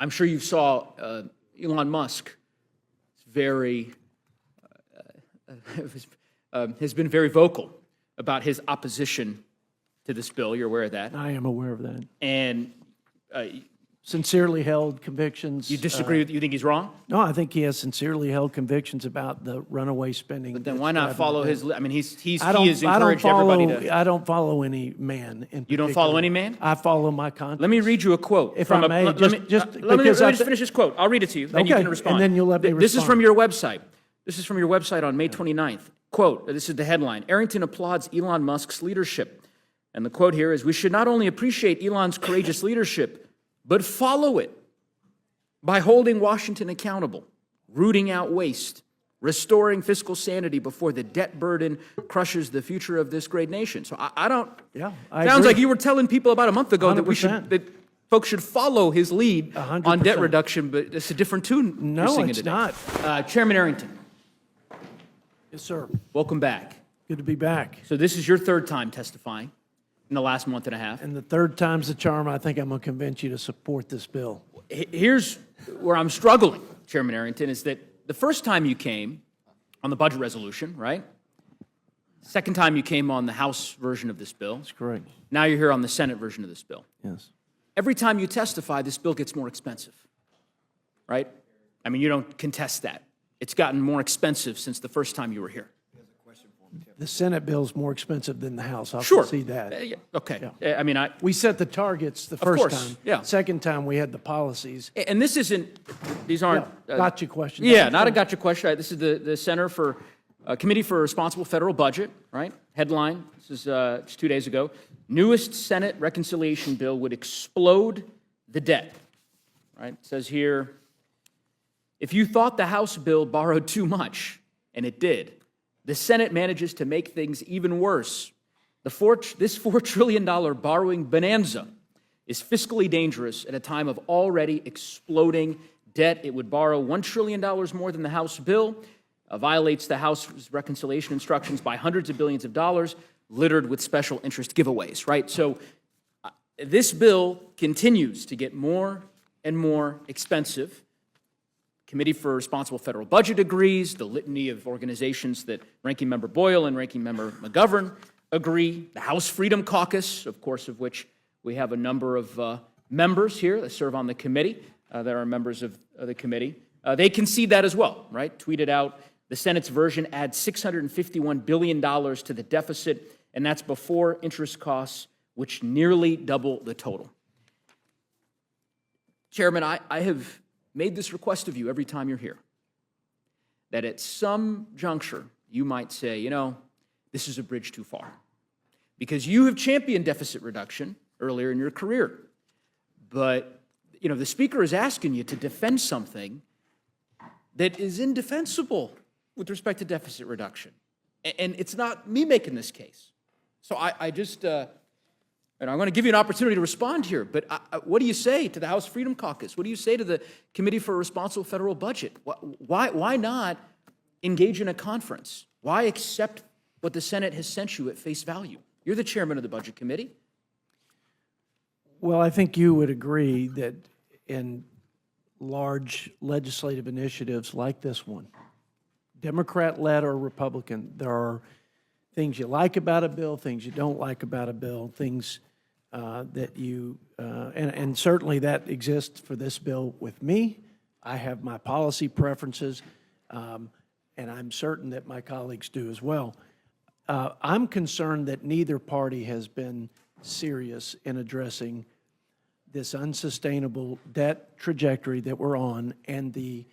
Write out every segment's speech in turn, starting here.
I'm sure you saw Elon Musk has been very vocal about his opposition to this bill. You're aware of that. I am aware of that. And Sincerely held convictions. you disagree with, you think he's wrong? No, I think he has sincerely held convictions about the runaway spending. But then why not follow his, I mean, he has I don't encouraged follow, everybody to. I don't follow any man in You don't particular. follow any man? I follow my conscience. Let me read you a quote. If from I may, let me just let me because just finish this quote. I'll read it to you, then you Okay, can respond. and then you'll let me This is respond. from your website. This is from your website on May 29th. Quote, this is the headline, Arrington applauds Elon Musk's leadership. And the quote here is, we should not only appreciate Elon's courageous leadership, but follow it by holding Washington accountable, rooting out waste, restoring fiscal sanity before the debt burden crushes the future of this great nation. So I don't, I sounds agree. like you were telling people about a month ago that 100%. that folks should follow his lead on 100%. debt reduction, but it's a different tune you're No, singing it's today. not. Chairman Arrington, Yes, sir. welcome back. Good to be back. So this is your third time testifying in the last month and a half. And the third time's the charm. I think I'm going to convince you to support this bill. Here's where I'm struggling, Chairman Arrington, is that the first time you came on the budget resolution, right? Second time you came on the House version of this bill. That's correct. Now you're here on the Senate version of this bill. Yes. Every time you testify, this bill gets more expensive, right? I mean, you don't contest that. It's gotten more expensive since the first time you were here. The Senate bill's more expensive than the House. I'll Sure. concede that. Yeah, okay. I mean, We set the targets the first course, time. yeah. Second time, we had the policies. and this isn't, these aren't. Gotcha question. Yeah, not a gotcha question. This is the Center for, Committee for Responsible Federal Budget, right? Headline, this is just 2 days ago. Newest Senate reconciliation bill would explode the debt, right? It says here, if you thought the House bill borrowed too much, and it did, the Senate manages to make things even worse. This $4 trillion borrowing bonanza is fiscally dangerous at a time of already exploding debt. It would borrow $1 trillion more than the House bill, violates the House's reconciliation instructions by hundreds of billions of dollars, littered with special interest giveaways, right? So this bill continues to get more and more expensive. Committee for Responsible Federal Budget agrees. The litany of organizations that Ranking Member Boyle and Ranking Member McGovern agree. The House Freedom Caucus, of course, of which we have a number of members here that serve on the committee, that are members of the committee. They concede that as well, right? Tweeted out, the Senate's version adds $651 billion to the deficit, and that's before interest costs, which nearly double the total. Chairman, I have made this request of you every time you're here, that at some juncture you might say, you know, this is a bridge too far. Because you have championed deficit reduction earlier in your career. But, you know, the Speaker is asking you to defend something that is indefensible with respect to deficit reduction. And it's not me making this case. So I just, and I'm going to give you an opportunity to respond here, but what do you say to the House Freedom Caucus? What do you say to the Committee for Responsible Federal Budget? Why not engage in a conference? Why accept what the Senate has sent you at face value? You're the chairman of the Budget Committee. Well, I think you would agree that in large legislative initiatives like this one, Democrat-led or Republican, there are things you like about a bill, things you don't like about a bill, things that you, and certainly that exists for this bill with me. I have my policy preferences, and I'm certain that my colleagues do as well. I'm concerned that neither party has been serious in addressing this unsustainable debt trajectory that we're on and a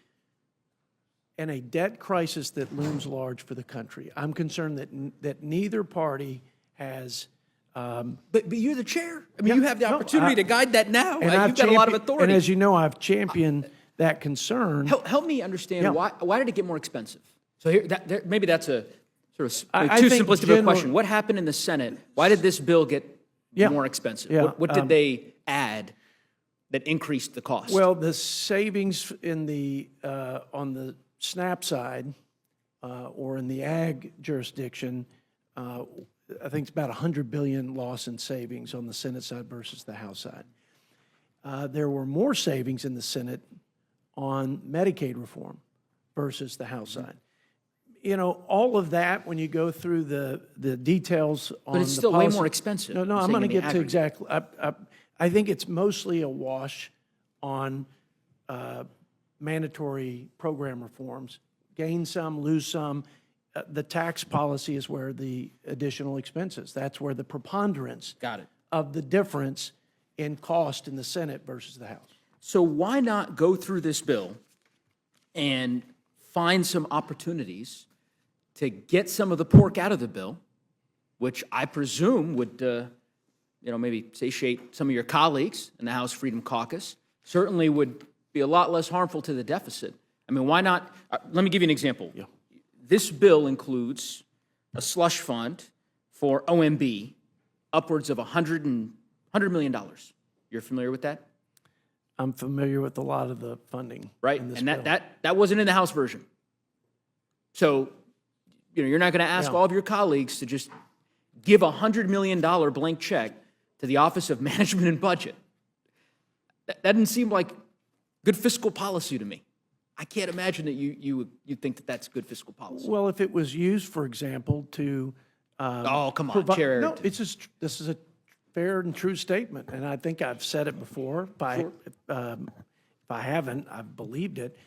debt crisis that looms large for the country. I'm concerned that neither party has. But you're the chair. I mean, you have the opportunity to guide that now. You've got a lot of authority. And as you know, I've championed that concern. Help me understand why did it get more expensive? So here, maybe that's a sort of I too think simplistic of a question. What happened in the Senate? Why did this bill get more expensive? What did they add that increased the cost? Well, the savings in the on the SNAP side or in the ag jurisdiction, I think it's about $100 billion loss in savings on the Senate side versus the House side. there were more savings in the Senate on Medicaid reform versus the House side. You know, all of that, when you go through the details on But it's the still way policy- more expensive. No, you're I'm saying going to in the get to aggregate. exactly. I think it's mostly a wash on mandatory program reforms. Gain some, lose some. The tax policy is where the additional expenses. That's where the preponderance Got it. of the difference in cost in the Senate versus the House. So why not go through this bill and find some opportunities to get some of the pork out of the bill, which I presume would, maybe satiate some of your colleagues in the House Freedom Caucus, certainly would be a lot less harmful to the deficit. I mean, why not? Let me give you an example. Yeah. This bill includes a slush fund for OMB, upwards of $100 million. You're familiar with that? I'm familiar with a lot of the funding. Right? in this And bill. that wasn't in the House version. So, you're not going to ask Yeah. all of your colleagues to just give a $100 million blank check to the Office of Management and Budget. That doesn't seem like good fiscal policy to me. I can't imagine that you think that that's good fiscal policy. Well, if it was used, for example, to Oh, come on, Chair no, Arrington. it's just this is a fair and true statement, and I think I've said it before. If I haven't, I've believed it.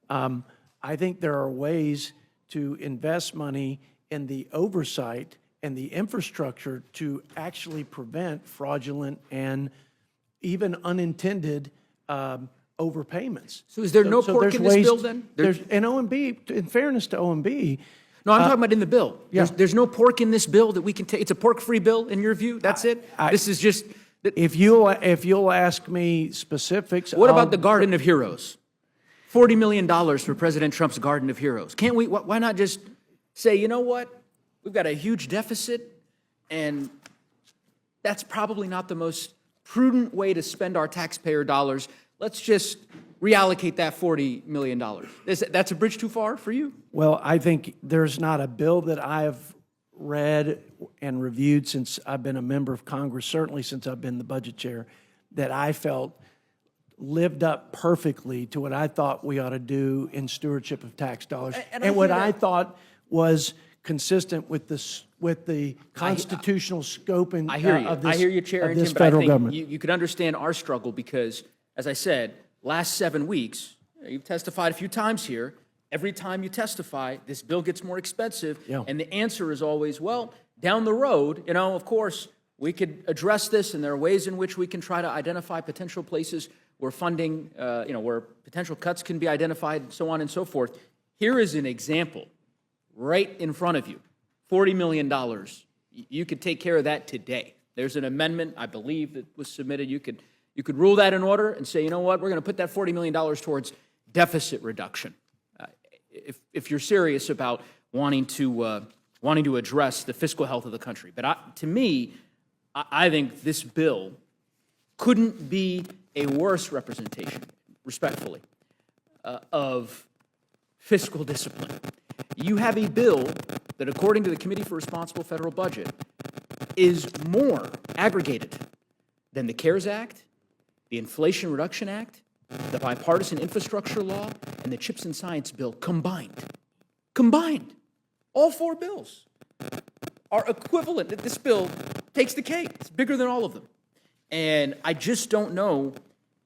I think there are ways to invest money in the oversight and the infrastructure to actually prevent fraudulent and even unintended overpayments. So is there no pork there's in this ways- bill then? There's, and OMB, in fairness to OMB, No, I'm talking about in the bill. yeah. There's no pork in this bill that we can take. It's a pork-free bill in your view? That's it? This is just... if you'll ask me specifics. What about the Garden of Heroes? $40 million for President Trump's Garden of Heroes. Can't we, why not just say, you know what? We've got a huge deficit, and that's probably not the most prudent way to spend our taxpayer dollars. Let's just reallocate that $40 million. That's a bridge too far for you? Well, I think there's not a bill that I've read and reviewed since I've been a member of Congress, certainly since I've been the budget chair, that I felt lived up perfectly to what I thought we ought to do in stewardship of tax dollars, And and what hear I that. thought was consistent with the constitutional scope and I hear you. of this, I hear you, Chair of Arrington, this but I federal think government. you could understand our struggle because, as I said, last 7 weeks, you've testified a few times here. Every time you testify, this bill gets more expensive, Yeah. and the answer is always, well, down the road, of course, we could address this, and there are ways in which we can try to identify potential places where funding, where potential cuts can be identified, and so on and so forth. Here is an example right in front of you. $40 million. You could take care of that today. There's an amendment, I believe, that was submitted. You could rule that in order and say, you know what, we're going to put that $40 million towards deficit reduction. If you're serious about wanting to address the fiscal health of the country. But to me, I think this bill couldn't be a worse representation, respectfully, of fiscal discipline. You have a bill that, according to the Committee for Responsible Federal Budget, is more aggregated than the CARES Act, the Inflation Reduction Act, the Bipartisan Infrastructure Law, and the CHIPS and Science Bill combined. Combined. All 4 bills are equivalent. This bill takes the cake. It's bigger than all of them. And I just don't know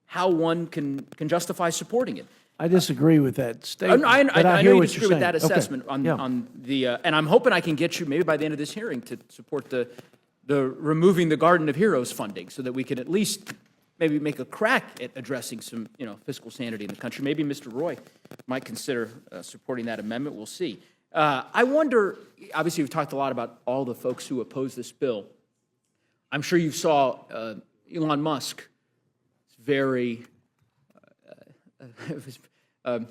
how one can justify supporting it. I disagree with that statement. I but know hear you what disagree you're with that saying. Okay. assessment Yeah. on the, and I'm hoping I can get you, maybe by the end of this hearing, to support the removing the Garden of Heroes funding so that we can at least maybe make a crack at addressing some, fiscal sanity in the country. Maybe Mr. Roy might consider supporting that amendment. We'll see. I wonder, obviously we've talked a lot about all the folks who oppose this bill. I'm sure you saw Elon Musk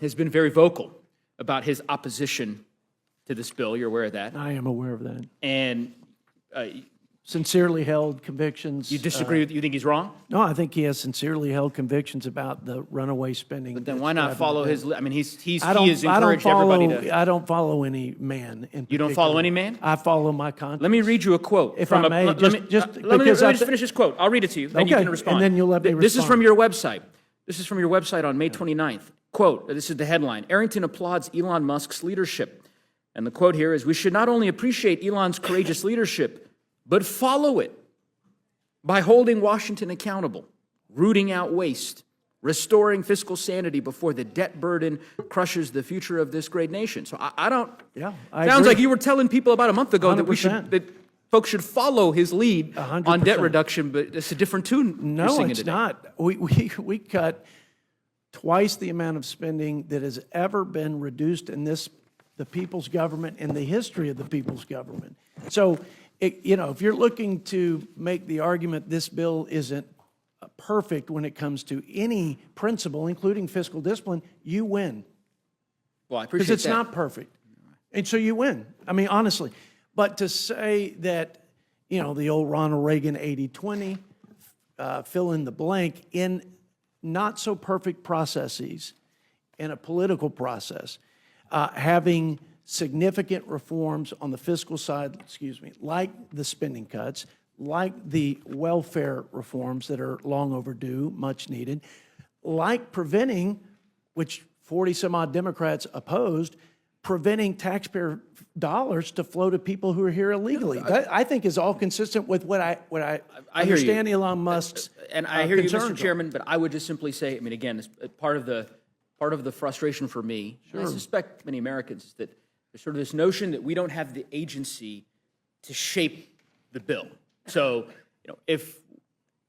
has been very vocal about his opposition to this bill. You're aware of that. I am aware of that. And sincerely held convictions. You disagree with, you think he's wrong? No, I think he has sincerely held convictions about the runaway spending. But then why not follow his, I mean, he has I encouraged everybody to. I don't follow any man in You don't particular. follow any man? I follow my conscience. Let me read you a quote. If from I may, let me just let me because just finish this quote. I'll read it to you, then you Okay, can respond. and then you'll let me This is respond. from your website. This is from your website on May 29th. Quote, this is the headline, Arrington applauds Elon Musk's leadership. And the quote here is, we should not only appreciate Elon's courageous leadership, but follow it by holding Washington accountable, rooting out waste, restoring fiscal sanity before the debt burden crushes the future of this great nation. So I don't, I sounds agree. like you were telling people about a month ago that 100%. that folks should follow his lead on 100%. debt reduction, but it's a different tune you're No, singing it's today. not. We cut twice the amount of spending that has ever been reduced in the people's government in the history of the people's government. So, if you're looking to make the argument this bill isn't perfect when it comes to any principle, including fiscal discipline, you win. Well, I appreciate Because it's that. not perfect. And so you win. I mean, honestly. But to say that, the old Ronald Reagan 80-20, fill in the blank, in not so perfect processes, in a political process, having significant reforms on the fiscal side, like the spending cuts, like the welfare reforms that are long overdue, much needed, like preventing, which 40-some-odd Democrats opposed, preventing taxpayer dollars to flow to people who are here illegally. That, I think, is all consistent with what I hear you. understand Elon Musk's And I hear you, concerns Mr. are. Chairman, but I would just simply say, I mean, again, it's part of the frustration for me, and I suspect many Americans, is that there's sort of this notion that we don't have the agency to shape the bill. So, if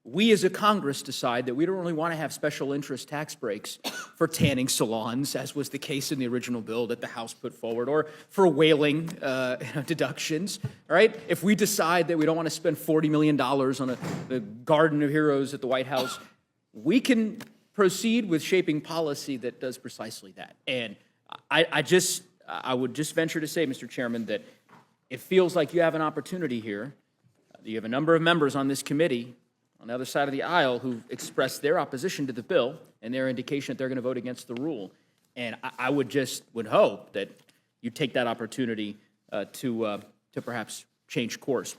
we as a Congress decide that we don't really want to have special interest tax breaks for tanning salons, as was the case in the original bill that the House put forward, or for whaling deductions, all right? If we decide that we don't want to spend $40 million on the Garden of Heroes at the White House, we can proceed with shaping policy that does precisely that. And I would just venture to say, Mr. Chairman, that it feels like you have an opportunity here. You have a number of members on this committee on the other side of the aisle who've expressed their opposition to the bill and their indication that they're going to vote against the rule. And I would hope that you take that opportunity to perhaps change course.